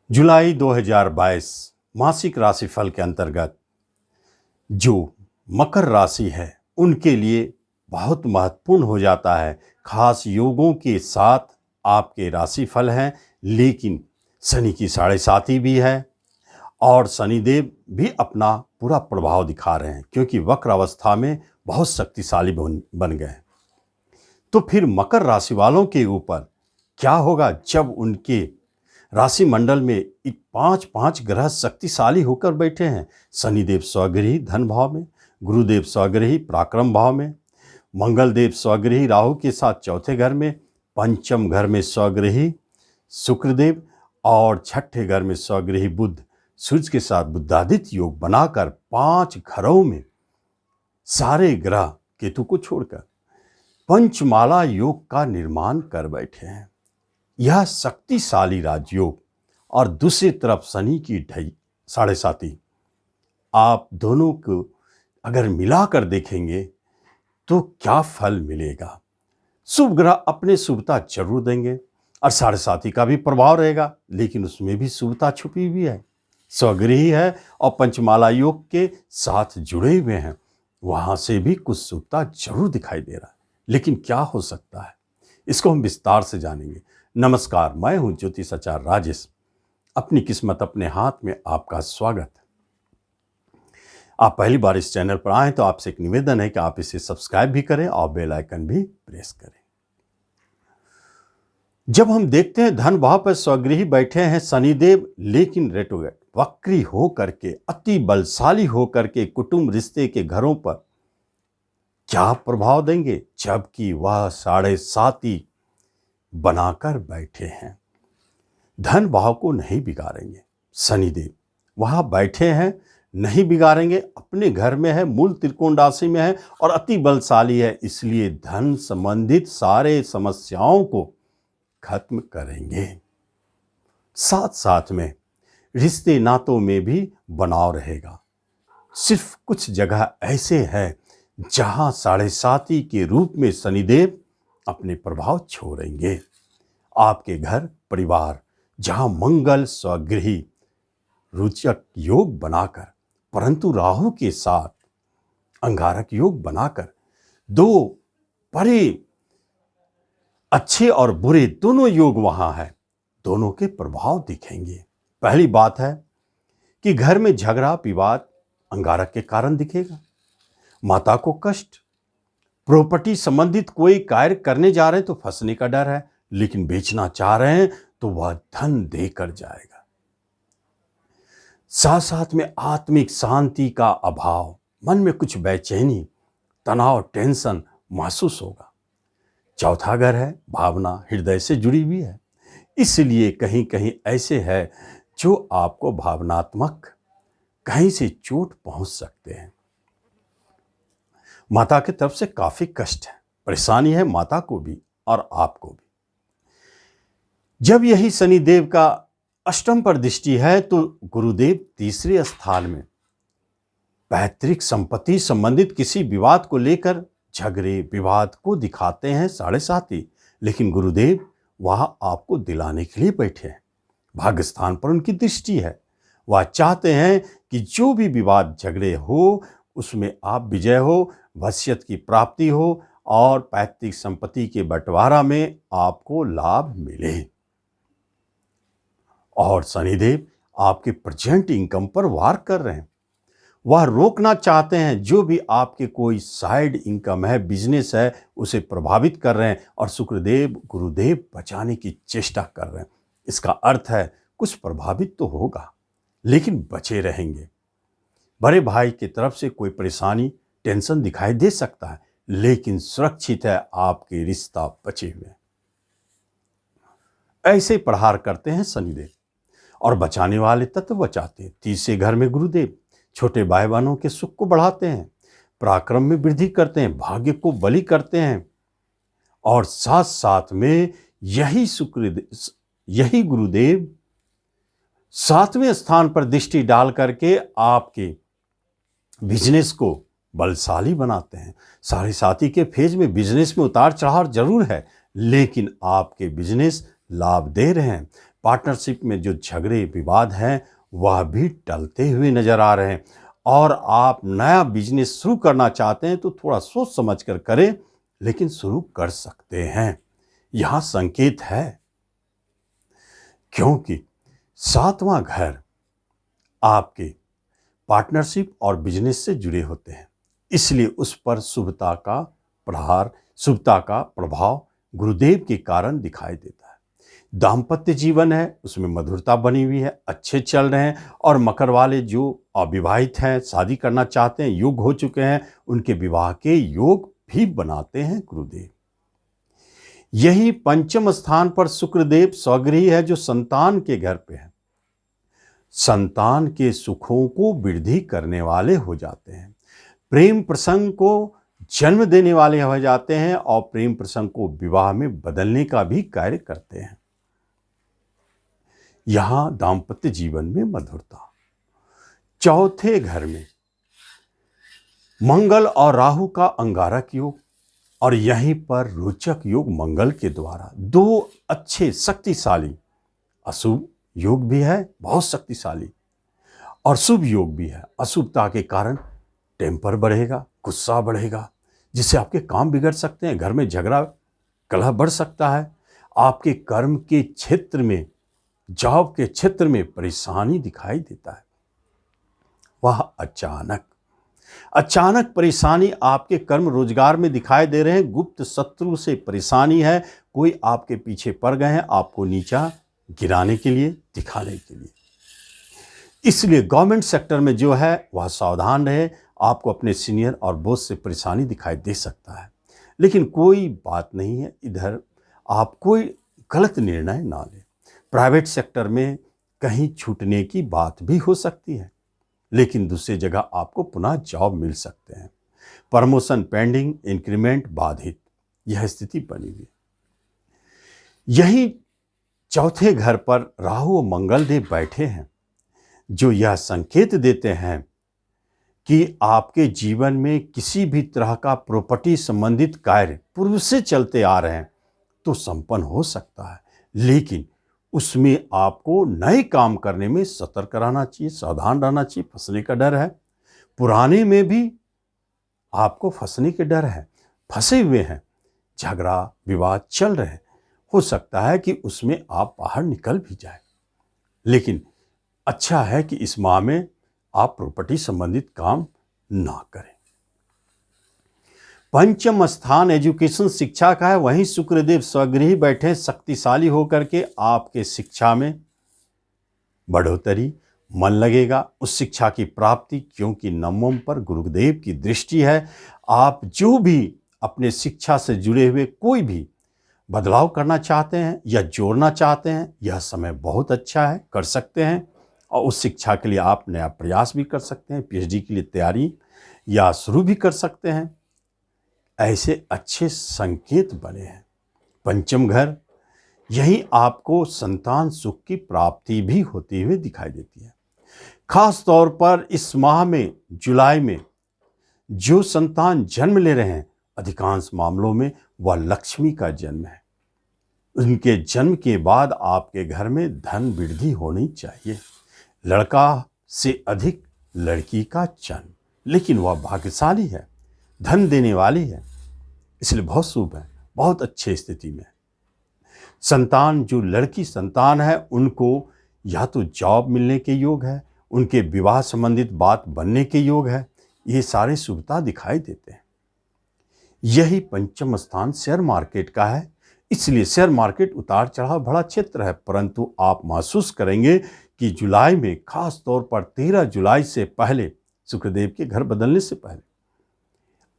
जुलाई 2022 मासिक राशिफल के अंतर्गत जो मकर राशि है उनके लिए बहुत महत्वपूर्ण हो जाता है। खास योगों के साथ आपके राशिफल हैं, लेकिन शनि की 7.5 भी है और शनिदेव भी अपना पूरा प्रभाव दिखा रहे हैं, क्योंकि वक्र अवस्था में बहुत शक्तिशाली बन गए हैं। तो फिर मकर राशि वालों के ऊपर क्या होगा जब उनके राशि मंडल में 5 ग्रह शक्तिशाली होकर बैठे हैं। शनिदेव स्वगृही धन भाव में, गुरुदेव स्वगृही पराक्रम भाव में, मंगल देव स्वगृही राहु के साथ चौथे घर में, पंचम घर में स्वगृही शुक्रदेव और छठे घर में स्वगृही बुध सूर्य के साथ बुद्धादित्य योग बनाकर 5 घरों में सारे ग्रह केतु को छोड़कर पंचमाला योग का निर्माण कर बैठे हैं। यह शक्तिशाली राजयोग और दूसरी तरफ शनि की 7.5 आप दोनों को अगर मिलाकर देखेंगे तो क्या फल मिलेगा। शुभ ग्रह अपने शुभता जरूर देंगे और 7.5 का भी प्रभाव रहेगा, लेकिन उसमें भी शुभता छुपी हुई है। स्वगृही है और पंचमाला योग के साथ जुड़े हुए हैं, वहां से भी कुछ शुभता जरूर दिखाई दे रहा है। लेकिन क्या हो सकता है, इसको हम विस्तार से जानेंगे। नमस्कार, मैं हूं ज्योतिष आचार्य राजेश। अपनी किस्मत अपने हाथ में आपका स्वागत है। आप पहली बार इस चैनल पर आए तो आपसे एक निवेदन है कि आप इसे सब्सक्राइब भी करें और बेल आइकन भी प्रेस करें। जब हम देखते हैं धन भाव पर स्वगृही बैठे हैं शनिदेव, लेकिन रेट्रोग्रेड वक्री हो करके अति बलशाली हो करके कुटुंब रिश्ते के घरों पर क्या प्रभाव देंगे, जबकि वह 7.5 बनाकर बैठे हैं। धन भाव को नहीं बिगाड़ेंगे शनिदेव, वहां बैठे हैं, नहीं बिगाड़ेंगे। अपने घर में है, मूल त्रिकोण राशि में है और अति बलशाली है, इसलिए धन संबंधित सारे समस्याओं को खत्म करेंगे। साथ साथ में रिश्ते नातों में भी बनाव रहेगा। सिर्फ कुछ जगह ऐसे है जहां 7.5 के रूप में शनिदेव अपने प्रभाव छोड़ेंगे। आपके घर परिवार जहां मंगल स्वगृही रोचक योग बनाकर, परंतु राहु के साथ अंगारक योग बनाकर दो बड़े अच्छे और बुरे दोनों योग वहां है, दोनों के प्रभाव दिखेंगे। पहली बात है कि घर में झगड़ा विवाद अंगारक के कारण दिखेगा। माता को कष्ट, प्रॉपर्टी संबंधित कोई कार्य करने जा रहे हैं तो फंसने का डर है, लेकिन बेचना चाह रहे हैं तो वह धन देकर जाएगा। साथ साथ में आत्मिक शांति का अभाव, मन में कुछ बेचैनी, तनाव, टेंशन महसूस होगा। चौथा घर है भावना, हृदय से जुड़ी हुई है, इसलिए कहीं कहीं ऐसे है जो आपको भावनात्मक कहीं से चोट पहुंच सकते हैं। माता की तरफ से काफी कष्ट है, परेशानी है माता को भी और आपको भी। जब यही शनिदेव का अष्टम पर दृष्टि है तो गुरुदेव तीसरे स्थान में पैतृक संपत्ति संबंधित किसी विवाद को लेकर झगड़े विवाद को दिखाते हैं 7.5, लेकिन गुरुदेव वहां आपको दिलाने के लिए बैठे हैं। भाग्य स्थान पर उनकी दृष्टि है, वह चाहते हैं कि जो भी विवाद झगड़े हो उसमें आप विजय हो, वसीयत की प्राप्ति हो और पैतृक संपत्ति के बंटवारा में आपको लाभ मिले। और शनिदेव आपके प्रेजेंट इनकम पर वार कर रहे हैं, वह रोकना चाहते हैं। जो भी आपके कोई साइड इनकम है, बिजनेस है, उसे प्रभावित कर रहे हैं और शुक्रदेव गुरुदेव बचाने की चेष्टा कर रहे हैं। इसका अर्थ है कुछ प्रभावित तो होगा, लेकिन बचे रहेंगे। बड़े भाई की तरफ से कोई परेशानी टेंशन दिखाई दे सकता है, लेकिन सुरक्षित है, आपके रिश्ता बचे हुए। ऐसे प्रहार करते हैं शनिदेव और बचाने वाले तत्व बचाते हैं। तीसरे घर में गुरुदेव छोटे भाई बहनों के सुख को बढ़ाते हैं, पराक्रम में वृद्धि करते हैं, भाग्य को बलि करते हैं और साथ साथ में यही गुरुदेव 7वें स्थान पर दृष्टि डाल करके आपके बिजनेस को बलशाली बनाते हैं। 7.5 के फेज में बिजनेस में उतार चढ़ाव जरूर है, लेकिन आपके बिजनेस लाभ दे रहे हैं। पार्टनरशिप में जो झगड़े विवाद हैं वह भी टलते हुए नजर आ रहे हैं। और आप नया बिजनेस शुरू करना चाहते हैं तो थोड़ा सोच समझ कर करें, लेकिन शुरू कर सकते हैं। यहां संकेत है, क्योंकि 7वां घर आपके पार्टनरशिप और बिजनेस से जुड़े होते हैं, इसलिए उस पर शुभता का प्रभाव गुरुदेव के कारण दिखाई देता है। दाम्पत्य जीवन है, उसमें मधुरता बनी हुई है, अच्छे चल रहे हैं। और मकर वाले जो अविवाहित हैं, शादी करना चाहते हैं, योग हो चुके हैं, उनके विवाह के योग भी बनाते हैं गुरुदेव। यही पंचम स्थान पर शुक्रदेव स्वगृही है, जो संतान के घर पे है। संतान के सुखों को वृद्धि करने वाले हो जाते हैं, प्रेम प्रसंग को जन्म देने वाले हो जाते हैं और प्रेम प्रसंग को विवाह में बदलने का भी कार्य करते हैं। यहां दाम्पत्य जीवन में मधुरता। चौथे घर में मंगल और राहु का अंगारक योग, और यहीं पर रोचक योग मंगल के द्वारा 2 अच्छे शक्तिशाली, अशुभ योग भी है बहुत शक्तिशाली और शुभ योग भी है। अशुभता के कारण टेम्पर बढ़ेगा, गुस्सा बढ़ेगा, जिससे आपके काम बिगड़ सकते हैं, घर में झगड़ा कलह बढ़ सकता है। आपके कर्म के क्षेत्र में, जॉब के क्षेत्र में परेशानी दिखाई देता है। वह अचानक परेशानी आपके कर्म रोजगार में दिखाई दे रहे हैं। गुप्त शत्रु से परेशानी है, कोई आपके पीछे पड़ गए हैं आपको नीचा गिराने के लिए, दिखाने के लिए। इसलिए गवर्नमेंट सेक्टर में जो है वह सावधान रहे। आपको अपने सीनियर और बॉस से परेशानी दिखाई दे सकता है, लेकिन कोई बात नहीं है, इधर आप कोई गलत निर्णय ना लें। प्राइवेट सेक्टर में कहीं छूटने की बात भी हो सकती है, लेकिन दूसरी जगह आपको पुनः जॉब मिल सकते हैं। प्रमोशन पेंडिंग, इंक्रीमेंट बाधित, यह स्थिति बनी हुई। यही चौथे घर पर राहु और मंगल देव बैठे हैं, जो यह संकेत देते हैं कि आपके जीवन में किसी भी तरह का प्रॉपर्टी संबंधित कार्य पूर्व से चलते आ रहे हैं तो संपन्न हो सकता है, लेकिन उसमें आपको नए काम करने में सतर्क रहना चाहिए, सावधान रहना चाहिए। फंसने का डर है, पुराने में भी आपको फंसने के डर है, फंसे हुए हैं, झगड़ा विवाद चल रहे हैं। हो सकता है कि उसमें आप बाहर निकल भी जाए, लेकिन अच्छा है कि इस माह में आप प्रॉपर्टी संबंधित काम ना करें। पंचम स्थान एजुकेशन, शिक्षा का है, वहीं शुक्रदेव स्वगृही बैठे शक्तिशाली होकर के आपके शिक्षा में बढ़ोतरी, मन लगेगा उस शिक्षा की प्राप्ति, क्योंकि नवम पर गुरुदेव की दृष्टि है। आप जो भी अपने शिक्षा से जुड़े हुए कोई भी बदलाव करना चाहते हैं या जोड़ना चाहते हैं, यह समय बहुत अच्छा है, कर सकते हैं। और उस शिक्षा के लिए आप नया प्रयास भी कर सकते हैं, पीएचडी के लिए तैयारी या शुरू भी कर सकते हैं। ऐसे अच्छे संकेत बने हैं। पंचम घर, यही आपको संतान सुख की प्राप्ति भी होती हुई दिखाई देती है। खास तौर पर इस माह में, जुलाई में, जो संतान जन्म ले रहे हैं, अधिकांश मामलों में वह लक्ष्मी का जन्म है। उनके जन्म के बाद आपके घर में धन वृद्धि होनी चाहिए। लड़का से अधिक लड़की का जन्म, लेकिन वह भाग्यशाली है, धन देने वाली है, इसलिए बहुत शुभ है, बहुत अच्छे स्थिति में। संतान, जो लड़की संतान है, उनको या तो जॉब मिलने के योग है, उनके विवाह संबंधित बात बनने के योग है, ये सारे शुभता दिखाई देते हैं। यही पंचम स्थान शेयर मार्केट का है, इसलिए शेयर मार्केट उतार चढ़ाव बड़ा क्षेत्र है, परंतु आप महसूस करेंगे कि जुलाई में, खास तौर पर 13 जुलाई से पहले, शुक्रदेव के घर बदलने से पहले,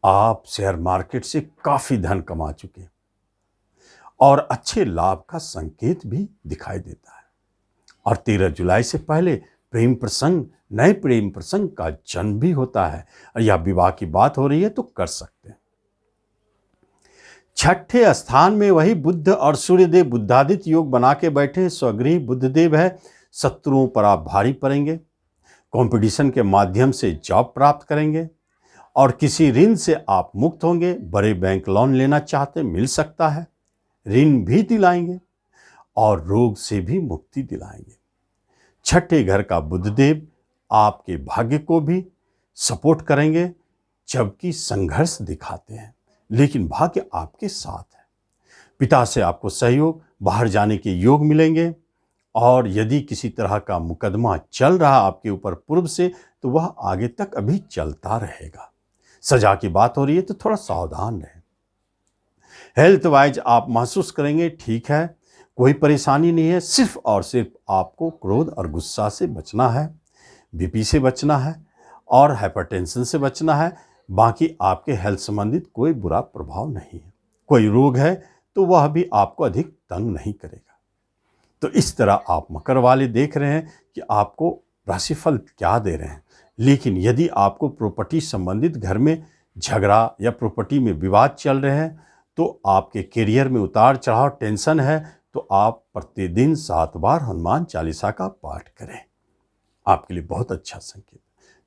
आप शेयर मार्केट से काफी धन कमा चुके हैं और अच्छे लाभ का संकेत भी दिखाई देता है। और 13 जुलाई से पहले प्रेम प्रसंग, नए प्रेम प्रसंग का जन्म भी होता है, और यह विवाह की बात हो रही है तो कर सकते हैं। छठे स्थान में वही बुध और सूर्यदेव बुद्धादित्य योग बना के बैठे। स्वगृही बुधदेव है, शत्रुओं पर आप भारी पड़ेंगे, कंपटीशन के माध्यम से जॉब प्राप्त करेंगे और किसी ऋण से आप मुक्त होंगे। बड़े बैंक लोन लेना चाहते मिल सकता है, ऋण भी दिलाएंगे और रोग से भी मुक्ति दिलाएंगे। छठे घर का बुधदेव आपके भाग्य को भी सपोर्ट करेंगे, जबकि संघर्ष दिखाते हैं, लेकिन भाग्य आपके साथ है। पिता से आपको सहयोग, बाहर जाने के योग मिलेंगे, और यदि किसी तरह का मुकदमा चल रहा आपके ऊपर पूर्व से, तो वह आगे तक अभी चलता रहेगा। सजा की बात हो रही है तो थोड़ा सावधान रहें। हेल्थ वाइज आप महसूस करेंगे ठीक है, कोई परेशानी नहीं है, सिर्फ और सिर्फ आपको क्रोध और गुस्सा से बचना है, बीपी से बचना है और हाइपरटेंशन से बचना है। बाकी आपके हेल्थ संबंधित कोई बुरा प्रभाव नहीं है। कोई रोग है तो वह भी आपको अधिक तंग नहीं करेगा। तो इस तरह आप मकर वाले देख रहे हैं कि आपको राशिफल क्या दे रहे हैं। लेकिन यदि आपको प्रॉपर्टी संबंधित घर में झगड़ा या प्रॉपर्टी में विवाद चल रहे हैं, तो आपके करियर में उतार चढ़ाव, टेंशन है, तो आप प्रतिदिन 7 बार हनुमान चालीसा का पाठ करें। आपके लिए बहुत अच्छा संकेत।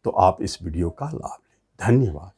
तो आप इस वीडियो का लाभ लें। धन्यवाद।